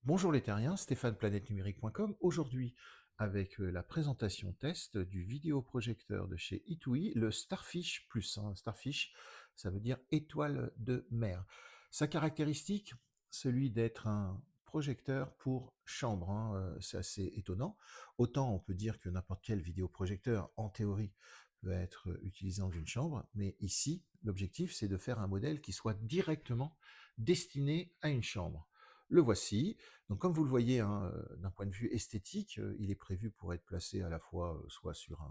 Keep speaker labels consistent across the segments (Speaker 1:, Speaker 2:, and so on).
Speaker 1: Bonjour les terriens, Stéphane planète-numérique.com. Aujourd'hui, avec la présentation test du vidéoprojecteur de chez Itoi, le Starfish Plus. Starfish, ça veut dire étoile de mer. Sa caractéristique, celui d'être un projecteur pour chambre. C'est assez étonnant. Autant on peut dire que n'importe quel vidéoprojecteur, en théorie, peut être utilisé dans une chambre, mais ici, l'objectif, c'est de faire un modèle qui soit directement destiné à une chambre. Le voici. Donc comme vous le voyez, d'un point de vue esthétique, il est prévu pour être placé à la fois soit sur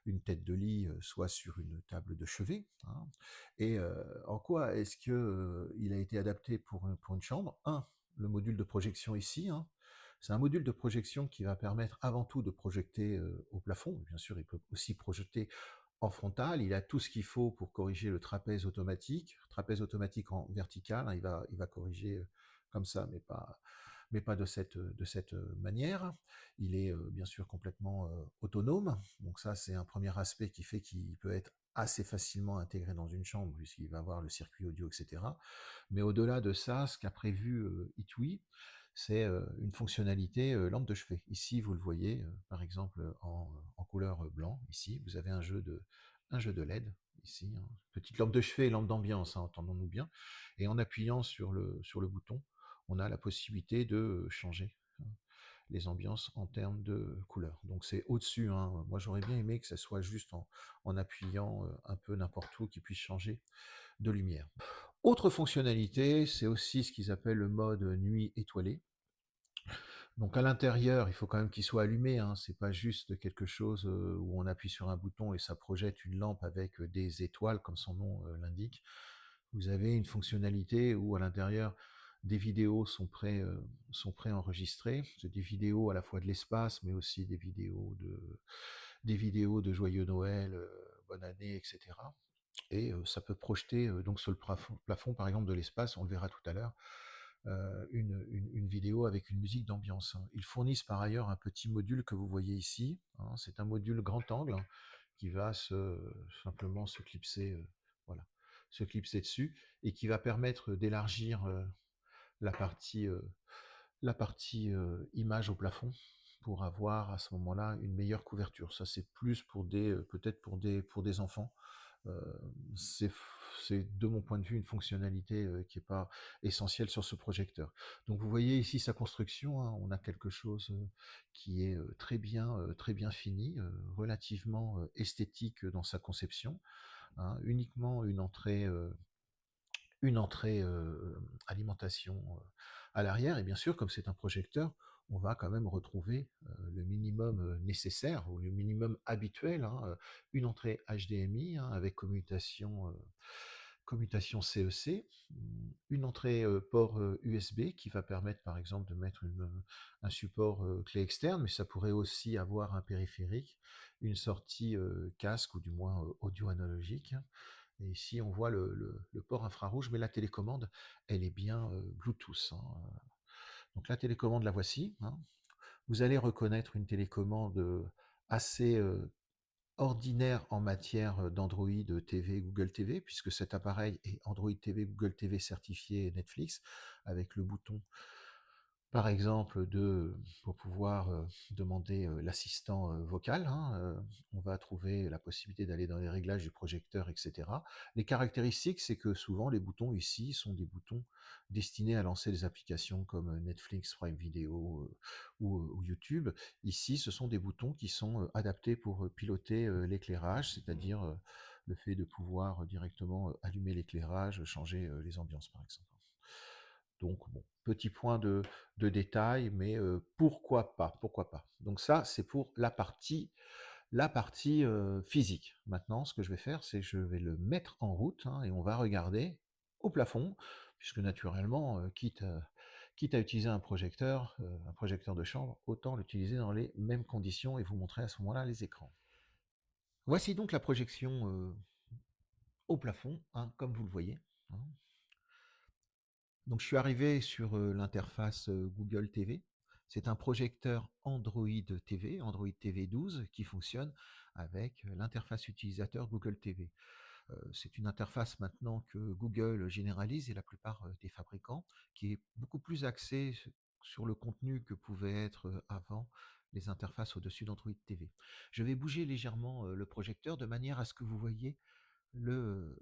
Speaker 1: une tête de lit, soit sur une table de chevet. Et en quoi est-ce que il a été adapté pour une chambre? Un, le module de projection ici. C'est un module de projection qui va permettre avant tout de projeter au plafond. Bien sûr, il peut aussi projeter en frontal. Il a tout ce qu'il faut pour corriger le trapèze automatique en vertical. Il va corriger comme ça, mais pas de cette manière. Il est bien sûr complètement autonome. Donc ça, c'est un premier aspect qui fait qu'il peut être assez facilement intégré dans une chambre, puisqu'il va avoir le circuit audio, etc. Mais au-delà de ça, ce qu'a prévu Itui, c'est une fonctionnalité lampe de chevet. Ici, vous le voyez, par exemple, en couleur blanc. Ici, vous avez un jeu de LED, ici. Petite lampe de chevet et lampe d'ambiance, entendons-nous bien. Et en appuyant sur le bouton, on a la possibilité de changer les ambiances en termes de couleurs. Donc c'est au-dessus. Moi, j'aurais bien aimé que ça soit juste en appuyant un peu n'importe où, qu'il puisse changer de lumière. Autre fonctionnalité, c'est aussi ce qu'ils appellent le mode nuit étoilée. Donc à l'intérieur, il faut quand même qu'il soit allumé. C'est pas juste quelque chose où on appuie sur un bouton et ça projette une lampe avec des étoiles, comme son nom l'indique. Vous avez une fonctionnalité où à l'intérieur, des vidéos sont préenregistrées. C'est des vidéos à la fois de l'espace, mais aussi des vidéos de Joyeux Noël, Bonne année, etc. Et ça peut projeter donc sur le plafond, par exemple, de l'espace, on le verra tout à l'heure, une vidéo avec une musique d'ambiance. Ils fournissent par ailleurs un petit module que vous voyez ici. C'est un module grand angle qui va simplement se clipser, voilà, se clipser dessus et qui va permettre d'élargir la partie, image au plafond pour avoir à ce moment-là une meilleure couverture. Ça, c'est plus pour peut-être pour des enfants. C'est de mon point de vue une fonctionnalité qui n'est pas essentielle sur ce projecteur. Donc vous voyez ici sa construction. On a quelque chose qui est très bien fini, relativement esthétique dans sa conception. Uniquement une entrée alimentation à l'arrière, et bien sûr, comme c'est un projecteur, on va quand même retrouver le minimum nécessaire, ou le minimum habituel, une entrée HDMI avec commutation CEC, une entrée port USB qui va permettre par exemple de mettre un support clé externe, mais ça pourrait aussi avoir un périphérique, une sortie casque ou du moins audio analogique. Et ici, on voit le port infrarouge, mais la télécommande, elle est bien Bluetooth. Donc la télécommande, la voici. Vous allez reconnaître une télécommande assez ordinaire en matière d'Android TV, Google TV, puisque cet appareil est Android TV, Google TV certifié Netflix, avec le bouton par exemple, pour pouvoir demander l'assistant vocal. On va trouver la possibilité d'aller dans les réglages du projecteur, etc. Les caractéristiques, c'est que souvent les boutons ici sont des boutons destinés à lancer des applications comme Netflix, Prime Video ou YouTube. Ici, ce sont des boutons qui sont adaptés pour piloter l'éclairage, c'est-à-dire le fait de pouvoir directement allumer l'éclairage, changer les ambiances, par exemple. Donc, bon, petit point de détail, mais pourquoi pas, pourquoi pas. Donc ça, c'est pour la partie physique. Maintenant, ce que je vais faire, c'est que je vais le mettre en route, et on va regarder au plafond, puisque naturellement, quitte à utiliser un projecteur de chambre, autant l'utiliser dans les mêmes conditions et vous montrer à ce moment-là les écrans. Voici donc la projection au plafond, comme vous le voyez. hein. Donc je suis arrivé sur l'interface Google TV. C'est un projecteur Android TV, Android TV 12, qui fonctionne avec l'interface utilisateur Google TV. C'est une interface maintenant que Google généralise et la plupart des fabricants, qui est beaucoup plus axée sur le contenu que pouvaient être avant les interfaces au-dessus d'Android TV. Je vais bouger légèrement le projecteur de manière à ce que vous voyez le,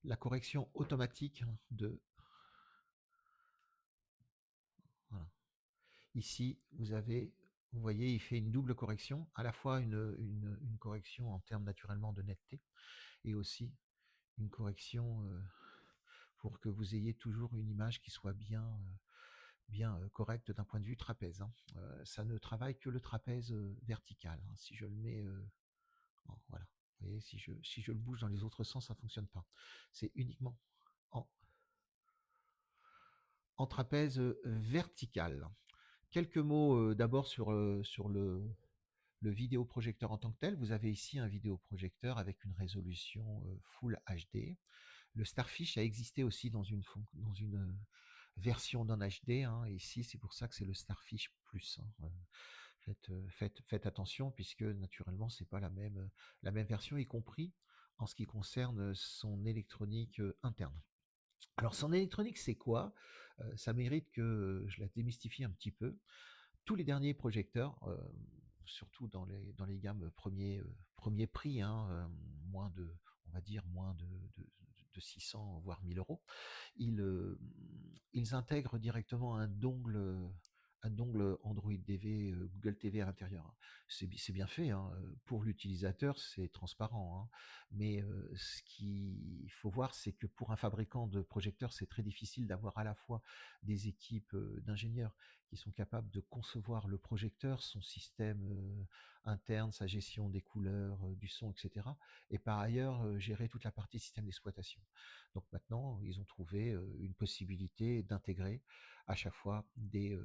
Speaker 1: la correction automatique de... Voilà. Ici, vous voyez, il fait une double correction, à la fois une correction en termes naturellement de netteté, et aussi une correction pour que vous ayez toujours une image qui soit bien correcte d'un point de vue trapèze, hein. Ça ne travaille que le trapèze vertical, hein. Si je le mets, voilà, vous voyez, si je le bouge dans les autres sens, ça ne fonctionne pas. C'est uniquement en, en trapèze vertical. Quelques mots d'abord sur le vidéoprojecteur en tant que tel. Vous avez ici un vidéoprojecteur avec une résolution Full HD. Le Starfish a existé aussi dans une version non HD, hein. Ici, c'est pour ça que c'est le Starfish Plus, hein. Faites attention puisque naturellement, c'est pas la même version, y compris en ce qui concerne son électronique interne. Alors, son électronique, c'est quoi? Ça mérite que je la démystifie un petit peu. Tous les derniers projecteurs, surtout dans les gammes premier prix, hein, moins de, on va dire moins de 600 voire 1000 euros, ils, ils intègrent directement un dongle Android TV, Google TV à l'intérieur. C'est bien fait, hein. Pour l'utilisateur, c'est transparent, hein. Mais ce qu'il faut voir, c'est que pour un fabricant de projecteurs, c'est très difficile d'avoir à la fois des équipes d'ingénieurs qui sont capables de concevoir le projecteur, son système interne, sa gestion des couleurs, du son, etc. Et par ailleurs, gérer toute la partie système d'exploitation. Donc maintenant, ils ont trouvé une possibilité d'intégrer à chaque fois des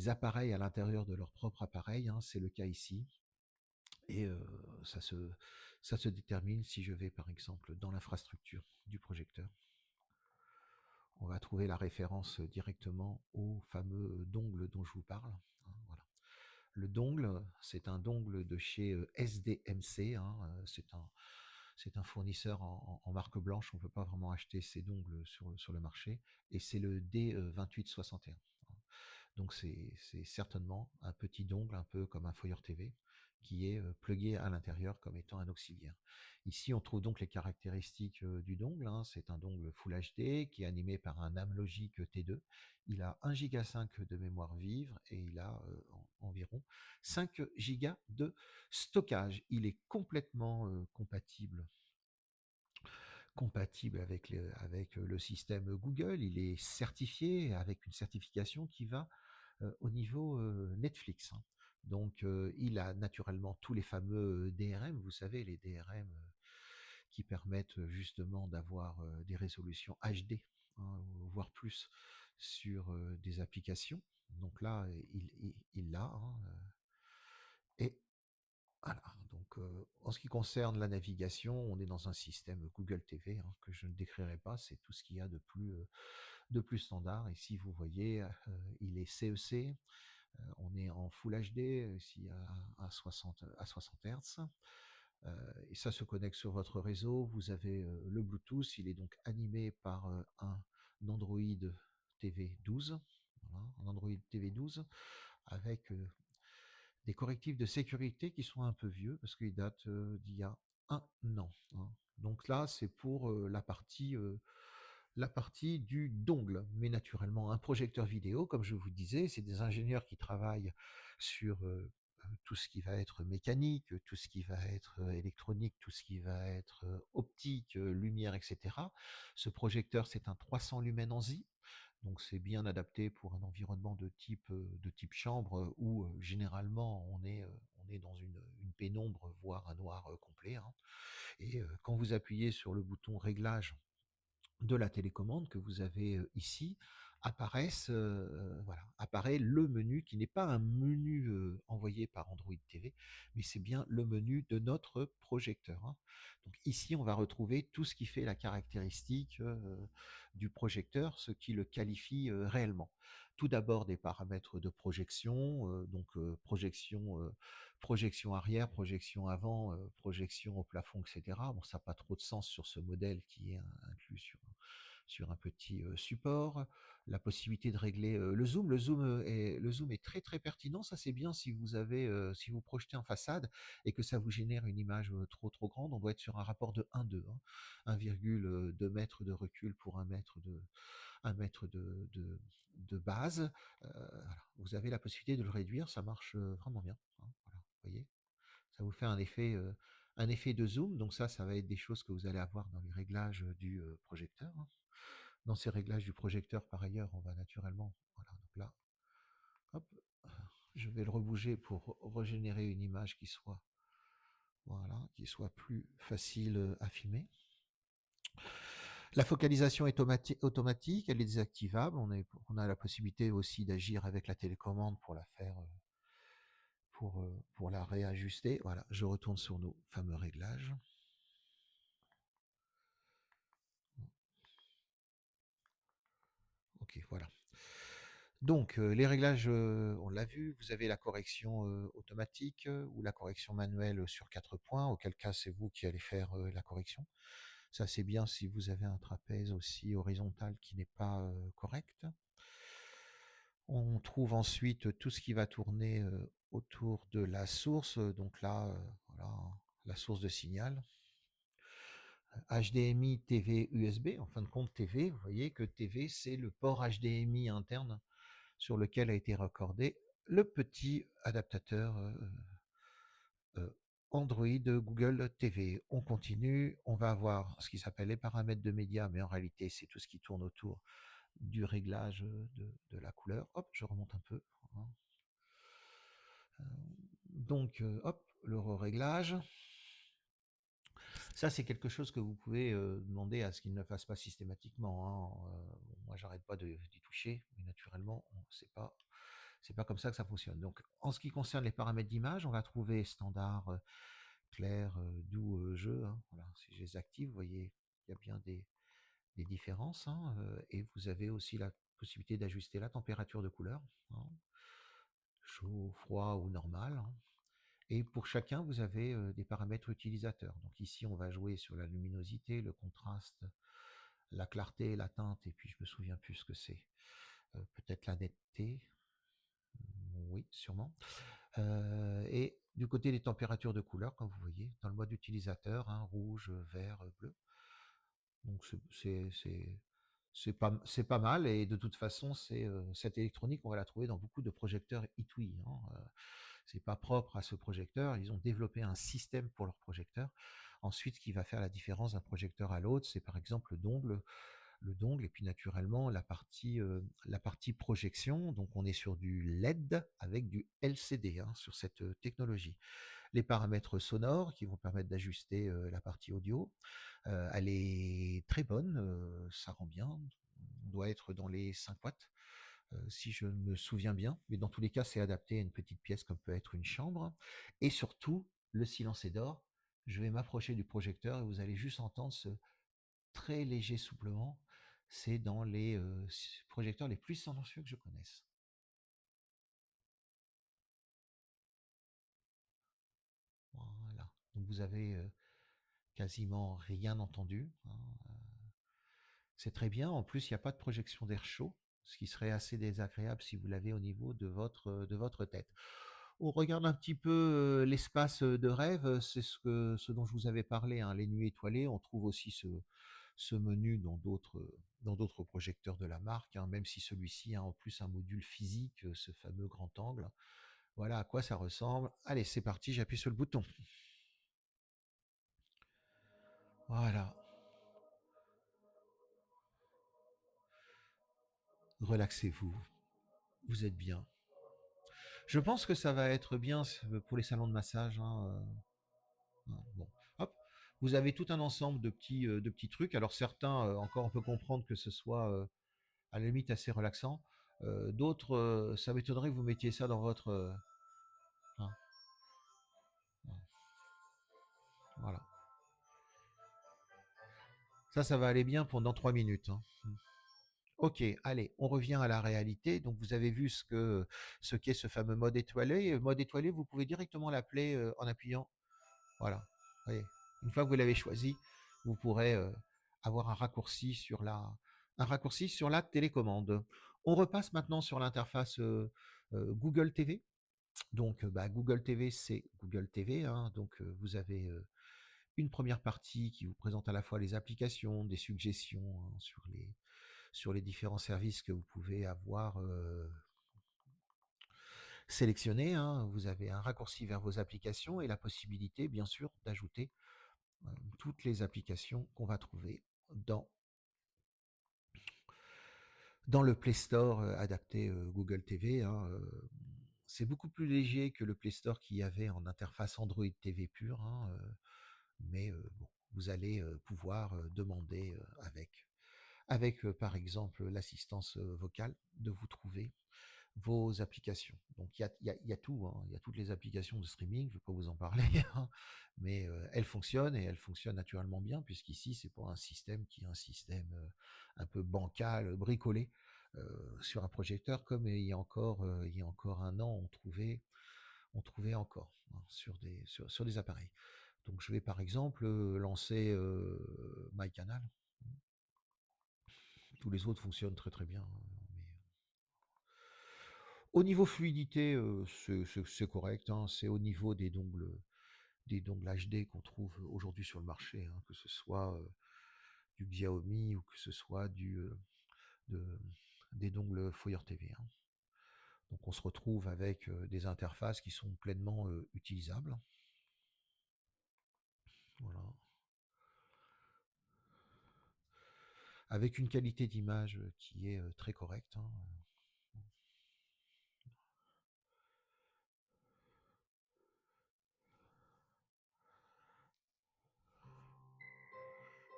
Speaker 1: appareils à l'intérieur de leur propre appareil, hein. C'est le cas ici. Et ça se détermine si je vais par exemple dans l'infrastructure du projecteur. On va trouver la référence directement au fameux dongle dont je vous parle, hein. Voilà. Le dongle, c'est un dongle de chez SDMC, hein. C'est un fournisseur en marque blanche. On ne peut pas vraiment acheter ces dongles sur le marché. Et c'est le D2861. Donc c'est certainement un petit dongle, un peu comme un Fire TV, qui est plugué à l'intérieur comme étant un auxiliaire. Ici, on trouve donc les caractéristiques du dongle, hein. C'est un dongle Full HD qui est animé par un Amlogic T2. Il a 1,5 Go de mémoire vive et il a environ 5 Go de stockage. Il est complètement compatible avec le système Google. Il est certifié avec une certification qui va au niveau Netflix, hein. Donc, il a naturellement tous les fameux DRM, vous savez, les DRM qui permettent justement d'avoir des résolutions HD, hein, voire plus, sur des applications. Donc là, il l'a, hein. Et voilà, donc en ce qui concerne la navigation, on est dans un système Google TV, hein, que je ne décrirai pas, c'est tout ce qu'il y a de plus standard. Ici, vous voyez, il est CEC, on est en Full HD, ici à 60 Hz. Et ça se connecte sur votre réseau. Vous avez le Bluetooth, il est donc animé par un Android TV 12, voilà, un Android TV 12 avec des correctifs de sécurité qui sont un peu vieux parce qu'ils datent d'il y a un an, hein. Donc là, c'est pour la partie du dongle. Mais naturellement, un projecteur vidéo, comme je vous disais, c'est des ingénieurs qui travaillent sur tout ce qui va être mécanique, tout ce qui va être électronique, tout ce qui va être optique, lumière, etc. Ce projecteur, c'est un 300 lumens ANSI. Donc c'est bien adapté pour un environnement de type chambre où généralement on est dans une pénombre, voire un noir complet, hein. Et quand vous appuyez sur le bouton réglage de la télécommande que vous avez ici, apparaît le menu qui n'est pas un menu envoyé par Android TV, mais c'est bien le menu de notre projecteur, hein. Donc ici, on va retrouver tout ce qui fait la caractéristique du projecteur, ce qui le qualifie réellement. Tout d'abord des paramètres de projection, projection arrière, projection avant, projection au plafond, etc. Bon, ça n'a pas trop de sens sur ce modèle qui est inclus sur un petit support, la possibilité de régler le zoom. Le zoom est très très pertinent. Ça c'est bien si vous avez, si vous projetez en façade et que ça vous génère une image trop trop grande. On doit être sur un rapport de 1,2, hein, 1,2 mètres de recul pour un mètre de base. Voilà. Vous avez la possibilité de le réduire, ça marche vraiment bien, hein. Voilà, vous voyez, ça vous fait un effet de zoom. Donc ça va être des choses que vous allez avoir dans les réglages du projecteur, hein. Dans ces réglages du projecteur, par ailleurs, on va naturellement, voilà, donc là, hop, je vais le rebouger pour régénérer une image qui soit, voilà, qui soit plus facile à filmer. La focalisation est automatique, elle est désactivable. On a la possibilité aussi d'agir avec la télécommande pour la faire, pour la réajuster. Voilà, je retourne sur nos fameux réglages. Ok, voilà. Donc, les réglages, on l'a vu, vous avez la correction automatique ou la correction manuelle sur 4 points, auquel cas c'est vous qui allez faire la correction. Ça, c'est bien si vous avez un trapèze aussi horizontal qui n'est pas correct. On trouve ensuite tout ce qui va tourner autour de la source, donc là, voilà, la source de signal. HDMI, TV, USB, en fin de compte TV, vous voyez que TV, c'est le port HDMI interne sur lequel a été raccordé le petit adaptateur Android Google TV. On continue, on va avoir ce qui s'appelle les paramètres de médias, mais en réalité, c'est tout ce qui tourne autour du réglage de la couleur. Hop, je remonte un peu, hein. Donc, hop, le réglage. Ça, c'est quelque chose que vous pouvez demander à ce qu'il ne fasse pas systématiquement, hein. Moi, j'arrête pas d'y toucher, mais naturellement, c'est pas comme ça que ça fonctionne. Donc, en ce qui concerne les paramètres d'image, on va trouver standard, clair, doux, jeu, hein. Voilà, si je les active, vous voyez, il y a bien des différences, hein, et vous avez aussi la possibilité d'ajuster la température de couleur, hein, chaud, froid ou normal, hein. Et pour chacun, vous avez des paramètres utilisateurs. Donc ici, on va jouer sur la luminosité, le contraste, la clarté, la teinte, et puis je me souviens plus ce que c'est. Peut-être la netteté, oui, sûrement. Et du côté des températures de couleur, comme vous voyez, dans le mode utilisateur, hein, rouge, vert, bleu. Donc c'est pas mal, et de toute façon, cette électronique, on va la trouver dans beaucoup de projecteurs eToui, hein. C'est pas propre à ce projecteur, ils ont développé un système pour leur projecteur. Ensuite, ce qui va faire la différence d'un projecteur à l'autre, c'est par exemple le dongle, et puis naturellement la partie projection. Donc on est sur du LED avec du LCD, hein, sur cette technologie. Les paramètres sonores qui vont permettre d'ajuster la partie audio, elle est très bonne, ça rend bien. On doit être dans les 5 watts, si je me souviens bien. Mais dans tous les cas, c'est adapté à une petite pièce comme peut être une chambre. Et surtout, le silence est d'or. Je vais m'approcher du projecteur et vous allez juste entendre ce très léger souplement. C'est dans les projecteurs les plus silencieux que je connaisse. Voilà. Donc vous avez quasiment rien entendu, hein. C'est très bien. En plus, il n'y a pas de projection d'air chaud, ce qui serait assez désagréable si vous l'avez au niveau de votre tête. On regarde un petit peu l'espace de rêve, c'est ce dont je vous avais parlé, hein, les nuits étoilées. On trouve aussi ce menu dans d'autres projecteurs de la marque, hein, même si celui-ci a en plus un module physique, ce fameux grand angle. Voilà à quoi ça ressemble. Allez, c'est parti, j'appuie sur le bouton. Voilà, relaxez-vous, vous êtes bien. Je pense que ça va être bien pour les salons de massage, hein, bon, hop. Vous avez tout un ensemble de petits trucs. Alors certains, encore on peut comprendre que ce soit à la limite assez relaxant. D'autres, ça m'étonnerait que vous mettiez ça dans votre... hein, voilà. Ça va aller bien pendant 3 minutes, hein. Ok, allez, on revient à la réalité. Donc vous avez vu ce qu'est ce fameux mode étoilé. Mode étoilé, vous pouvez directement l'appeler en appuyant. Voilà. Voyez. Une fois que vous l'avez choisi, vous pourrez avoir un raccourci sur un raccourci sur la télécommande. On repasse maintenant sur l'interface Google TV. Donc, Google TV, c'est Google TV, hein. Donc, vous avez une première partie qui vous présente à la fois les applications, des suggestions, hein, sur les différents services que vous pouvez avoir sélectionnés, hein. Vous avez un raccourci vers vos applications et la possibilité, bien sûr, d'ajouter toutes les applications qu'on va trouver dans, dans le Play Store adapté Google TV, hein. C'est beaucoup plus léger que le Play Store qu'il y avait en interface Android TV pure, hein, mais bon, vous allez pouvoir demander avec par exemple l'assistance vocale de vous trouver vos applications. Donc il y a tout, hein, il y a toutes les applications de streaming, je ne vais pas vous en parler, hein, mais elles fonctionnent et elles fonctionnent naturellement bien, puisqu'ici c'est pas un système qui est un système un peu bancal, bricolé sur un projecteur, comme il y a encore un an on trouvait encore hein, sur des appareils. Donc je vais par exemple lancer MyCanal. Tous les autres fonctionnent très très bien, hein, mais au niveau fluidité, c'est correct, hein, c'est au niveau des dongles HD qu'on trouve aujourd'hui sur le marché, hein, que ce soit du Xiaomi ou que ce soit de- des dongles Fire TV, hein. Donc on se retrouve avec des interfaces qui sont pleinement utilisables. Voilà. Avec une qualité d'image qui est très correcte, hein.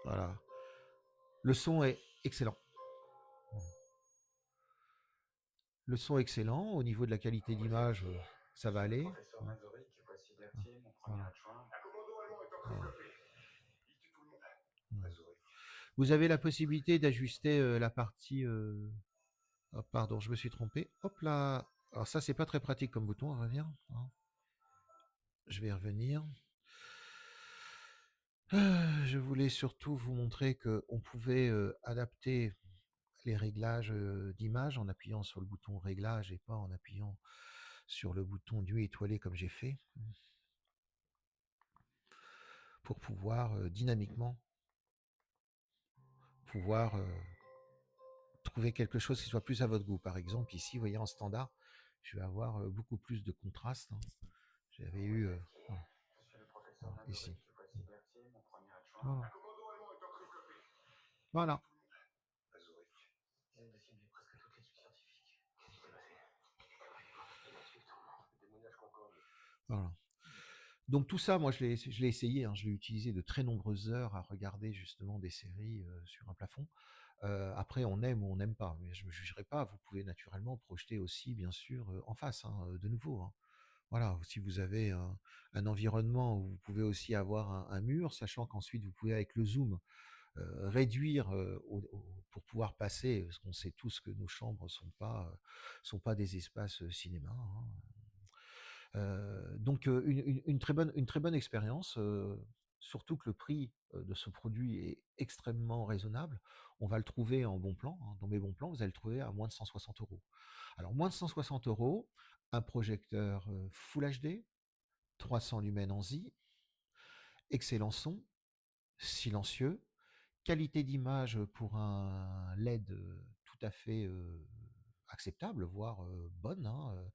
Speaker 1: Voilà. Le son est excellent. Le son est excellent. Au niveau de la qualité d'image, ça va aller. Voilà. Voilà. Vous avez la possibilité d'ajuster la partie. Oh, pardon, je me suis trompé. Hop là. Alors ça, c'est pas très pratique comme bouton, à vrai dire, hein. Je vais y revenir. Je voulais surtout vous montrer qu'on pouvait adapter les réglages d'image en appuyant sur le bouton réglage et pas en appuyant sur le bouton nuit étoilé comme j'ai fait, pour pouvoir dynamiquement pouvoir trouver quelque chose qui soit plus à votre goût. Par exemple, ici, vous voyez, en standard, je vais avoir beaucoup plus de contraste, hein. J'avais eu voilà, voilà, ici. Voilà. Voilà. Voilà. Donc tout ça, moi, je l'ai essayé, hein, je l'ai utilisé de très nombreuses heures à regarder justement des séries sur un plafond. Après, on aime ou on n'aime pas, mais je ne me jugerai pas. Vous pouvez naturellement projeter aussi, bien sûr, en face, hein, de nouveau, hein. Voilà, si vous avez un environnement où vous pouvez aussi avoir un mur, sachant qu'ensuite vous pouvez avec le zoom réduire pour pouvoir passer, parce qu'on sait tous que nos chambres sont pas des espaces cinéma, hein. Donc une très bonne expérience, surtout que le prix de ce produit est extrêmement raisonnable. On va le trouver en bon plan, hein, dans mes bons plans, vous allez le trouver à moins de 160 €. Alors moins de 160 €, un projecteur Full HD, 300 lumens en Z, excellent son, silencieux, qualité d'image pour un LED tout à fait acceptable, voire bonne, hein.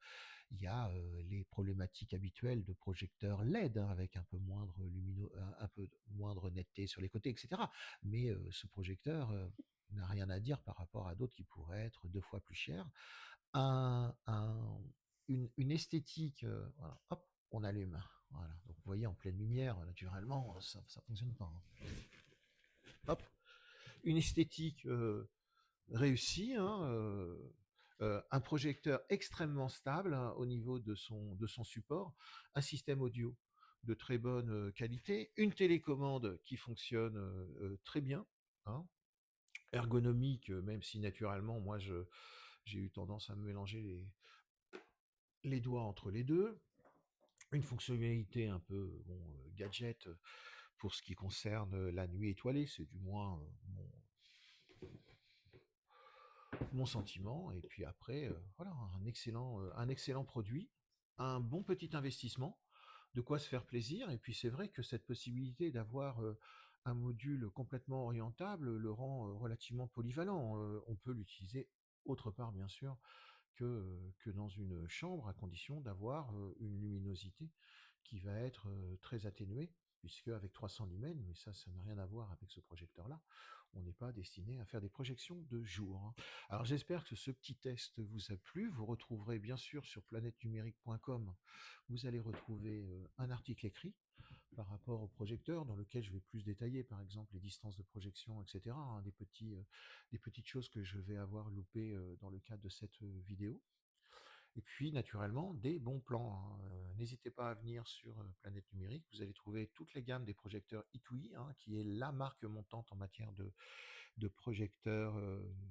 Speaker 1: Il y a les problématiques habituelles de projecteurs LED, hein, avec un peu moindre un peu moindre netteté sur les côtés, etc. Mais ce projecteur n'a rien à dire par rapport à d'autres qui pourraient être 2 fois plus chers. Un, un- une esthétique, voilà, hop, on allume. Voilà. Donc vous voyez en pleine lumière, naturellement, ça fonctionne pas, hein. Hop, une esthétique réussie, hein, un projecteur extrêmement stable hein, au niveau de son support, un système audio de très bonne qualité, une télécommande qui fonctionne très bien, hein, ergonomique, même si naturellement, j'ai eu tendance à me mélanger les doigts entre les deux, une fonctionnalité un peu bon, gadget pour ce qui concerne la nuit étoilée, c'est du moins mon sentiment. Et puis après, voilà, un excellent produit, un bon petit investissement, de quoi se faire plaisir. Et puis c'est vrai que cette possibilité d'avoir un module complètement orientable le rend relativement polyvalent. On peut l'utiliser autre part, bien sûr, que dans une chambre, à condition d'avoir une luminosité qui va être très atténuée, puisque avec 300 lumens, mais ça n'a rien à voir avec ce projecteur-là, on n'est pas destiné à faire des projections de jour, hein. Alors j'espère que ce petit test vous a plu. Vous retrouverez bien sûr sur planètenumérique.com, vous allez retrouver un article écrit par rapport au projecteur, dans lequel je vais plus détailler, par exemple, les distances de projection, etc., hein, des petites choses que je vais avoir loupées dans le cadre de cette vidéo. Et puis, naturellement, des bons plans, hein. N'hésitez pas à venir sur Planète Numérique. Vous allez trouver toutes les gammes des projecteurs Itoi, hein, qui est la marque montante en matière de projecteurs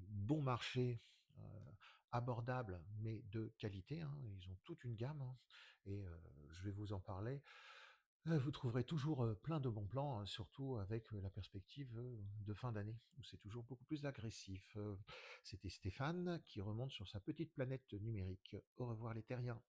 Speaker 1: bon marché, euh, abordables, mais de qualité, hein. Ils ont toute une gamme, hein, et je vais vous en parler. Vous trouverez toujours plein de bons plans, surtout avec la perspective de fin d'année, où c'est toujours beaucoup plus agressif. C'était Stéphane qui remonte sur sa petite planète numérique. Au revoir les terriens.